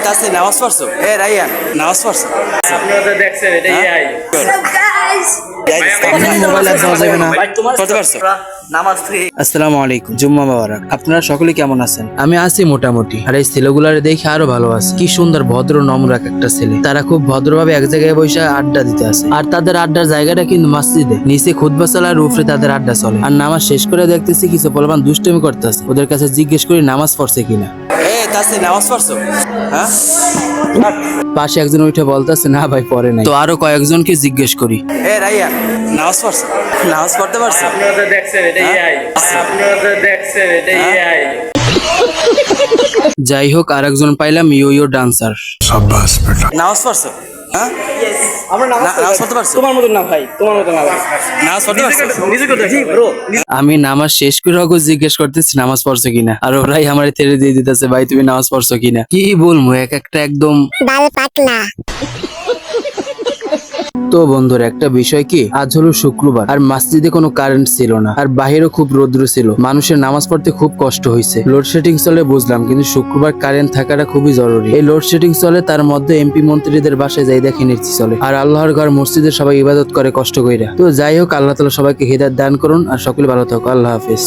তাসি নামাজ পড়ছো? রাইয়ান নামাজ পড়ছো? আপনারা তো দেখছেন এটা এআই। মোবাইল আর দেওয়া যাবে না। পড়তে পারছো? নামাজ ফ্রি। আসসালামু আলাইকুম, জুম্মা মোবারক। আপনারা সকলে কেমন আছেন? আমি আছি মোটামুটি। আর এই ছেলেগুলারে দেখে আরো ভালো আছে। কি সুন্দর ভদ্র নম্র একটা ছেলে। তারা খুব ভদ্রভাবে এক জায়গায় বসে আড্ডা দিতে আছে। আর তাদের আড্ডার জায়গাটা কিন্তু মসজিদে। নিচে খুতবা চলে আর উপরে তাদের আড্ডা চলে। আর নামাজ শেষ করে দেখতেছি কিছু পোলাপান দুষ্টুমি করতেছে। ওদের কাছে জিজ্ঞেস করি নামাজ পড়ছে কিনা। তাসি নামাজ পড়ছো? হ্যাঁ, পাশে একজন উঠে বলতেছে না ভাই পড়ে নাই। তো আরো কয়েকজনকে জিজ্ঞেস করি। রাইয়ান নামাজ পড়ছো? নামাজ পড়তে পারছো? আপনারা তো দেখছেন এটা এআই। আপনারা তো দেখছেন এটা এআই। যাই হোক, আরেকজন পাইলাম ইয়ো ডান্সার। নামাজ পড়ছো? হ্যাঁ, আমরা নামাজ পড়তে পারছো? তোমার মতো না ভাই, তোমার মতো না ভাই। নামাজ পড়তে পারছো? নিজে করতে জি ব্রো। আমি নামাজ শেষ করে ওকে জিজ্ঞেস করতেছি নামাজ পড়ছো কিনা। আর ওরাই আমার তেড়ে দিয়ে দিতেছে ভাই তুমি নামাজ পড়ছো কিনা। কি বলবো, এক একটা একদম বাল পাতলা। তো বন্ধুরা, একটা বিষয় কি, আজ হলো শুক্রবার আর মসজিদে কোনো কারেন্ট ছিল না আর বাহিরও খুব রৌদ্র ছিল। মানুষের নামাজ পড়তে খুব কষ্ট হয়েছে। লোডশেডিং চলে বুঝলাম, কিন্তু শুক্রবার কারেন্ট থাকাটা খুবই জরুরি। এই লোডশেডিং চলে, তার মধ্যে এমপি মন্ত্রীদের বাসায় যাই দেখে নিচ্ছি চলে। আর আল্লাহর ঘর মসজিদে সবাই ইবাদত করে কষ্ট কইরা। তো যাই হোক, আল্লাহ তাআলা সবাইকে হিদায়াত দান করুন আর সকলে ভালো থাকো। আল্লাহ হাফেজ।